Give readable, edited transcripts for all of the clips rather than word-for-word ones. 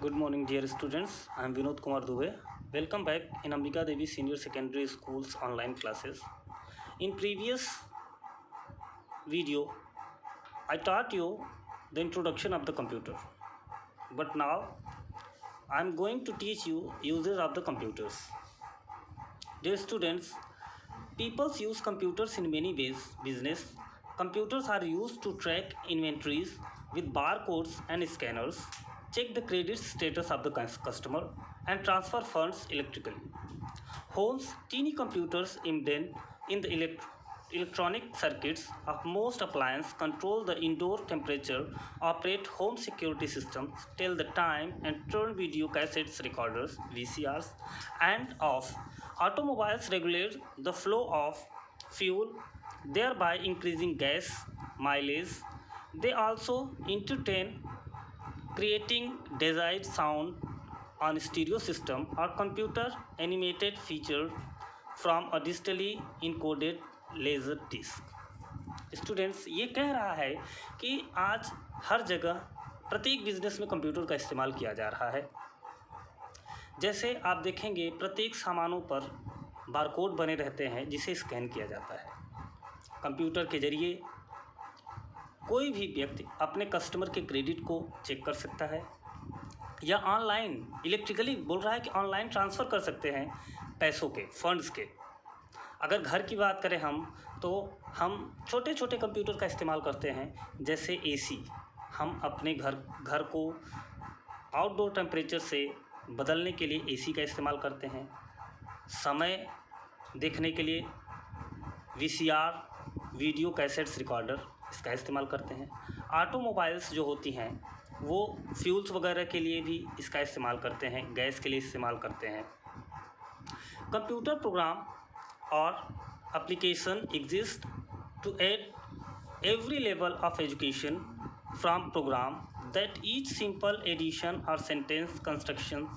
Good morning, dear students. I am Vinod Kumar Dubey. Welcome back in Ambika Devi Senior Secondary School's online classes. In previous video, I taught you the introduction of the computer. But now, I am going to teach you uses of the computers. Dear students, people use computers in many ways. Business computers are used to track inventories with barcodes and scanners, check the credit status of the customer, and transfer funds electrically. Homes, teeny computers embedded in the electronic circuits of most appliances control the indoor temperature, operate home security systems, tell the time, and turn video cassettes recorders (VCRs) and off. Automobiles regulate the flow of fuel, thereby increasing gas mileage. They also entertain, creating desired sound on stereo system or computer animated feature from a digitally encoded laser disc. Students, ये कह रहा है कि आज हर जगह प्रत्येक business में computer का इस्तेमाल किया जा रहा है। जैसे आप देखेंगे प्रत्येक सामानों पर बारकोड बने रहते हैं जिसे स्कैन किया जाता है। कंप्यूटर के जरिए कोई भी व्यक्ति अपने कस्टमर के क्रेडिट को चेक कर सकता है या ऑनलाइन इलेक्ट्रिकली बोल रहा है कि ऑनलाइन ट्रांसफ़र कर सकते हैं पैसों के, फंड्स के। अगर घर की बात करें तो हम छोटे छोटे कंप्यूटर का इस्तेमाल करते हैं, जैसे एसी। हम अपने घर को आउटडोर टेम्परेचर से बदलने के लिए एसी का इस्तेमाल करते हैं। समय देखने के लिए वीसीआर, वीडियो कैसेट्स रिकॉर्डर, इसका इस्तेमाल करते हैं। ऑटोमोबाइल्स जो होती हैं वो फ्यूल्स वगैरह के लिए भी इसका इस्तेमाल करते हैं, गैस के लिए इस्तेमाल करते हैं। कंप्यूटर प्रोग्राम और application exist to aid every level of education, from program that each simple addition और sentence construction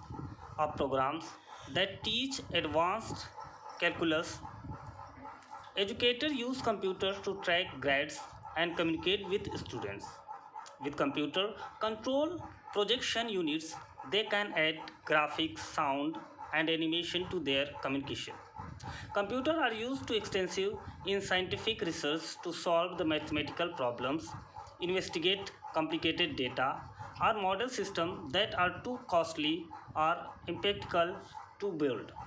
of programs that teach advanced calculus. Educators use computers to track grades and communicate with students. With computer control projection units, they can add graphics, sound, and animation to their communication. Computers are used to extensive in scientific research to solve the mathematical problems, investigate complicated data, or model systems that are too costly or impractical to build,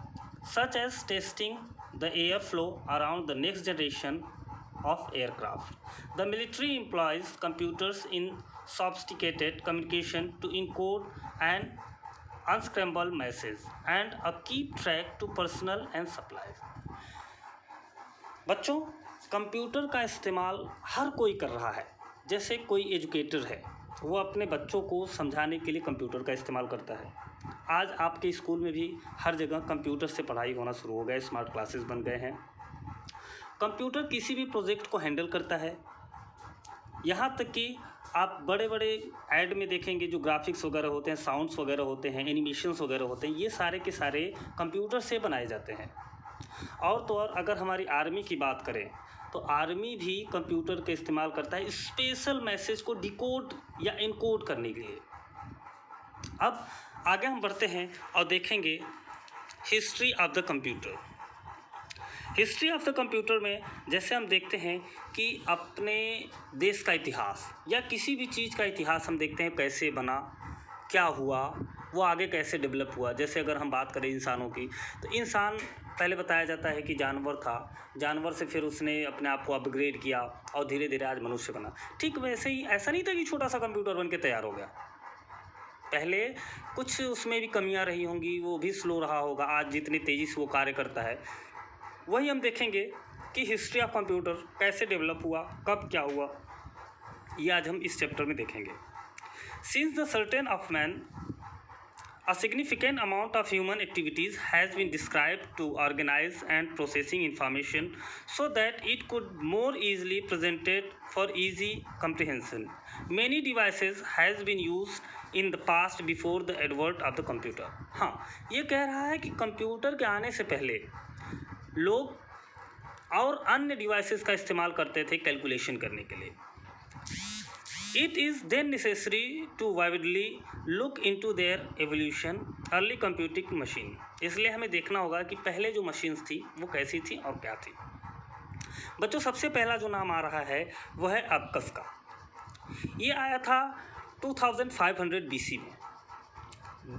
such as testing the airflow around the next generation of aircraft. The military employs computers in sophisticated communication to encode and unscramble messages and keep track to personnel and supplies. बच्चों, computer का इस्तेमाल हर कोई कर रहा है। जैसे कोई educator है, वो अपने बच्चों को समझाने के लिए कंप्यूटर का इस्तेमाल करता है। आज आपके स्कूल में भी हर जगह कंप्यूटर से पढ़ाई होना शुरू हो गया, स्मार्ट क्लासेस बन गए हैं। कंप्यूटर किसी भी प्रोजेक्ट को हैंडल करता है। यहाँ तक कि आप बड़े बड़े ऐड में देखेंगे जो ग्राफिक्स वगैरह होते हैं, साउंड्स वगैरह होते हैं, एनिमेशंस वगैरह होते हैं, ये सारे के सारे कंप्यूटर से बनाए जाते हैं। और तो और अगर हमारी आर्मी की बात करें तो आर्मी भी कंप्यूटर का इस्तेमाल करता है स्पेशल मैसेज को डिकोड या इनकोड करने के लिए। अब आगे हम बढ़ते हैं और देखेंगे history of the computer. History of the computer में जैसे हम देखते हैं कि अपने देश का इतिहास या किसी भी चीज़ का इतिहास हम देखते हैं, कैसे बना, क्या हुआ, वो आगे कैसे डेवलप हुआ। जैसे अगर हम बात करें इंसानों की, तो इंसान पहले बताया जाता है कि जानवर था, जानवर से फिर उसने अपने आप को अपग्रेड किया और धीरे धीरे आज मनुष्य बना। ठीक वैसे ही ऐसा नहीं था कि छोटा सा कंप्यूटर बन के तैयार हो गया। पहले कुछ उसमें भी कमियां रही होंगी, वो भी स्लो रहा होगा, आज जितनी तेज़ी से वो कार्य करता है। वही हम देखेंगे कि हिस्ट्री ऑफ कंप्यूटर कैसे डेवलप हुआ, कब क्या हुआ, ये आज हम इस चैप्टर में देखेंगे। Since the certain of man, a significant amount of human activities has been described to organize and processing information so that it could more easily presented for easy comprehension. Many devices has been used in the past before the advent of the computer. हाँ, ये कह रहा है कि computer के आने से पहले लोग और अन्य डिवाइसेस का इस्तेमाल करते थे कैलकुलेशन करने के लिए। It is then necessary to vividly look into their evolution, early computing machine. इसलिए हमें देखना होगा कि पहले जो मशीन्स थी वो कैसी थी और क्या थी। बच्चों, सबसे पहला जो नाम आ रहा है वो है अबकस का। ये आया था 2500 BC में।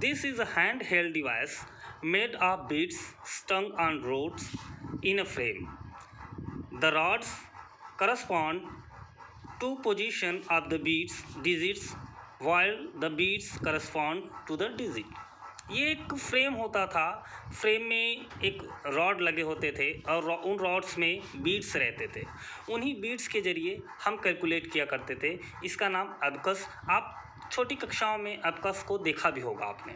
This is a handheld device made of beads strung on rods in a frame. The rods correspond to position of the digits while the beads correspond to the digit. ये एक frame होता था। Frame में एक rod लगे होते थे और उन रॉड्स में बीड्स रहते थे। उन्हीं बीड्स के जरिए हम कैलकुलेट किया करते थे। इसका नाम अबकस। आप छोटी कक्षाओं में अबकस को देखा भी होगा आपने।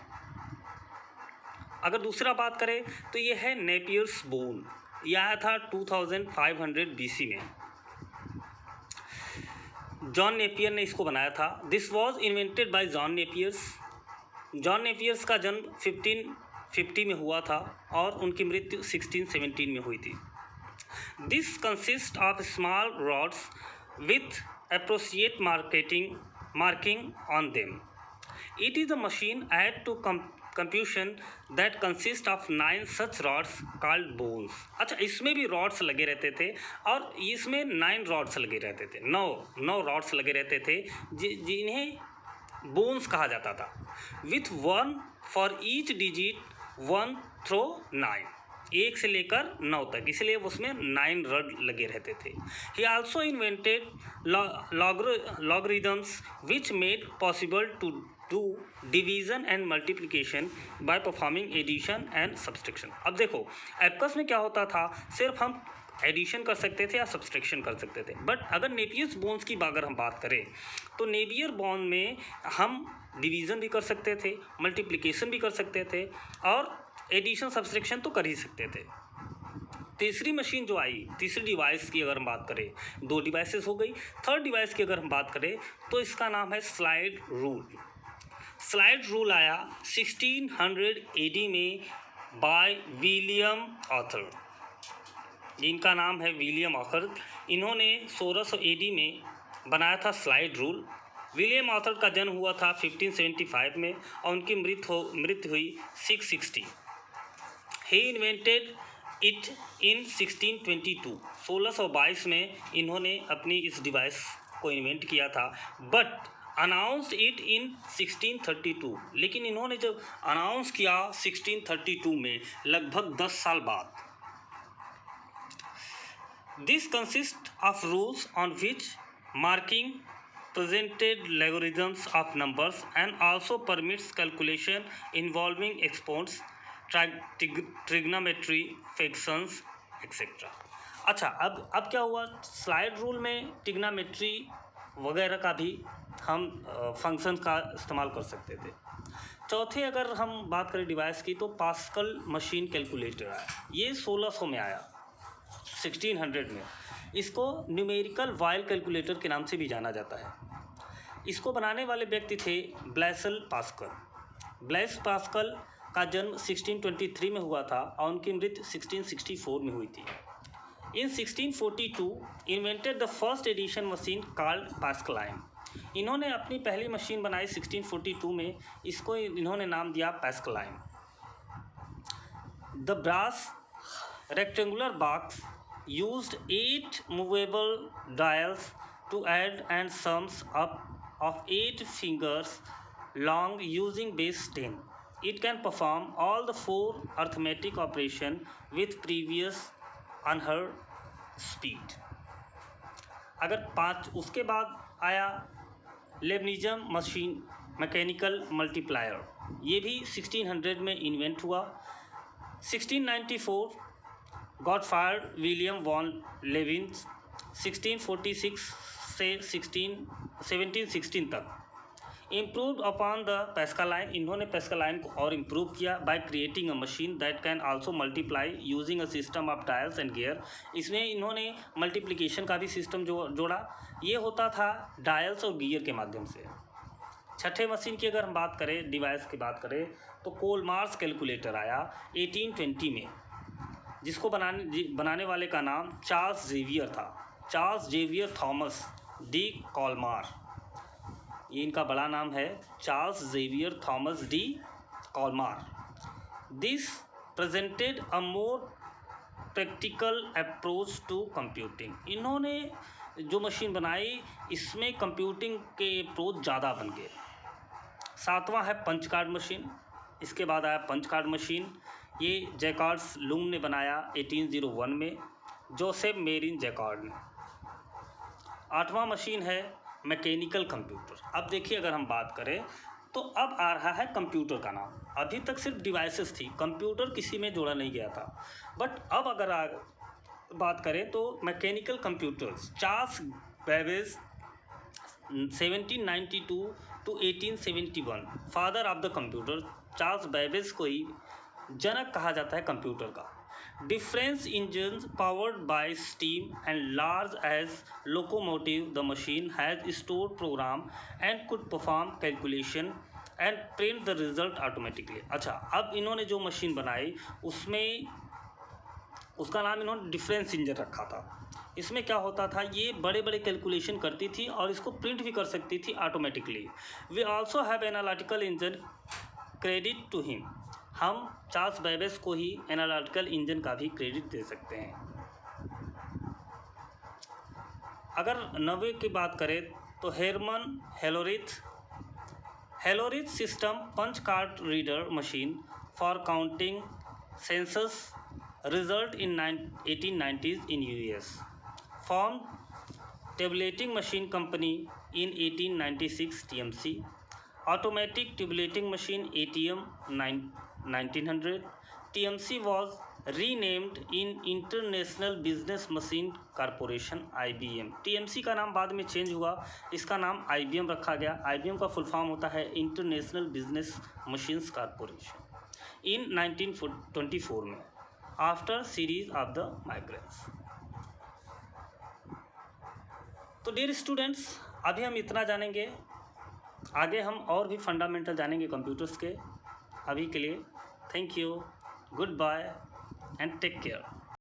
अगर दूसरा बात करें तो ये है नेपियर्स बोन। यह आया था 2500 BC में। जॉन नेपियर ने इसको बनाया था। This was invented by John Napier's. John Napier's का जन्म 1550 में हुआ था और उनकी मृत्यु 1617 में हुई थी। This consist of small rods with appropriate marking on them. It is a machine aid to computation that consist of 9 such rods called bones. अच्छा, इसमें भी रॉड्स लगे रहते थे और इसमें 9 रॉड्स लगे रहते थे। 9 रॉड्स लगे रहते थे जिन्हें बोन्स कहा जाता था। With 1 for each digit 1 through 9, 1 से लेकर 9 तक, इसलिए उसमें 9 रॉड लगे रहते थे। He also invented logarithms which made possible to do division and multiplication by performing addition and subtraction. अब देखो, एबकस में क्या होता था, सिर्फ हम एडिशन कर सकते थे या सब्सट्रैक्शन कर सकते थे। बट अगर नेपियर्स बोन्स की अगर हम बात करें तो नेपियर बोन में हम डिवीज़न भी कर सकते थे, मल्टीप्लिकेशन भी कर सकते थे और एडिशन सब्सट्रैक्शन तो कर ही सकते थे। तीसरी मशीन जो आई, तीसरी डिवाइस की अगर हम बात करें, 2 डिवाइसेस हो गई। थर्ड डिवाइस की अगर हम बात करें तो इसका नाम है स्लाइड रूल। स्लाइड रूल आया 1600 AD में बाय विलियम ऑथर। इनका नाम है विलियम ऑथर। इन्होंने 1600 AD में बनाया था स्लाइड रूल। विलियम ऑथर का जन्म हुआ था 1575 में और उनकी मृत्यु हुई 660। ही इन्वेंटेड इट इन 1622। 1622 में इन्होंने अपनी इस डिवाइस को इन्वेंट किया था। But announced it in 1632। लेकिन इन्होंने जब अनाउंस किया 1632 में, लगभग 10 साल बाद। This consist of rules on which marking presented logarithms of numbers and also permits calculation involving exponents, trigonometry, fractions, etc. अच्छा, अब क्या हुआ, स्लाइड रूल में ट्रिग्नोमेट्री वगैरह का भी हम फंक्शन का इस्तेमाल कर सकते थे। चौथे अगर हम बात करें डिवाइस की तो पास्कल मशीन कैलकुलेटर आया। ये 1600 में आया, 1600 में। इसको न्यूमेरिकल वाइल कैलकुलेटर के नाम से भी जाना जाता है। इसको बनाने वाले व्यक्ति थे ब्लैस पास्कल। ब्लैस पास्कल का जन्म 1623 में हुआ था और उनकी मृत्यु 1664 में हुई थी। इन 1642 invented the first edition machine called Pascaline. इन्होंने अपनी पहली मशीन बनाई 1642 में। इसको इन्होंने नाम दिया Pascaline. The brass rectangular box used 8 movable dials to add and sums up of 8 fingers long using base 10. It can perform all the 4 arithmetic operation with previous unheard speed. अगर 5 उसके बाद आया लेबनिज़म मशीन मैकेनिकल मल्टीप्लायर। ये भी 1600 में invent हुआ। 1694 गॉडफायर William von लेविन्स 1646 से 1716 तक इम्प्रूव्ड अपॉन द पास्कलाइन। इन्होंने पास्कलाइन को और इम्प्रूव किया by creating a machine that can also multiply using a system of dials and gear. इसमें इन्होंने मल्टीप्लिकेशन का भी सिस्टम जोड़ा। ये होता था डायल्स और गियर के माध्यम से। छठे मशीन की अगर हम बात करें, डिवाइस की बात करें, तो कोलमार्स कैलकुलेटर आया 1820 में, जिसको बनाने वाले का नाम चार्ल्स जेवियर था। Charles Xavier Thomas de Colmar. ये इनका बड़ा नाम है, Charles Xavier Thomas de Colmar. This presented a more practical approach to computing. इन्होंने जो मशीन बनाई इसमें कंप्यूटिंग के अप्रोच ज़्यादा बन गए। सातवां है पंच कार्ड मशीन। इसके बाद आया पंच कार्ड मशीन, ये जैकार्ड्स लुंग ने बनाया 1801 में, जोसेफ मेरिन जैकार्ड ने। आठवां मशीन है मैकेनिकल कंप्यूटर। अब देखिए, अगर हम बात करें तो अब आ रहा है कंप्यूटर का नाम। अभी तक सिर्फ डिवाइसेस थी, कंप्यूटर किसी में जोड़ा नहीं गया था। बट अब अगर बात करें तो mechanical computers, Charles Babbage 1792 to 1871, father of the computer. Charles Babbage को ही जनक कहा जाता है कंप्यूटर का। Difference engine powered by steam and large as locomotive, the machine has store program and could perform calculation and print the result automatically. अच्छा, अब इन्होंने जो मशीन बनाई उसमें उसका नाम इन्होंने डिफरेंस इंजन रखा था। इसमें क्या होता था, ये बड़े बड़े कैलकुलेशन करती थी और इसको प्रिंट भी कर सकती थी automatically. We also have analytical engine, credit to him. हम चार्ल्स बेबेज को ही एनालिटिकल इंजन का भी क्रेडिट दे सकते हैं। अगर 90 की बात करें तो Herman Hollerith system punch card reader machine for counting census result in 1890s in US. Formed tabulating machine company in 1896, TMC. Automatic tabulating machine ATM 1900. TMC was renamed in International Business Machine Corporation, IBM. TMC का नाम बाद में change हुआ, इसका नाम IBM रखा गया। IBM का फुल फॉर्म होता है इंटरनेशनल बिजनेस मशीन्स कॉरपोरेशन। इन 1924 में, after series of the migrans. तो डियर स्टूडेंट्स, अभी हम इतना जानेंगे, आगे हम और भी फंडामेंटल जानेंगे कंप्यूटर्स के। अभी के लिए thank you, goodbye and take care.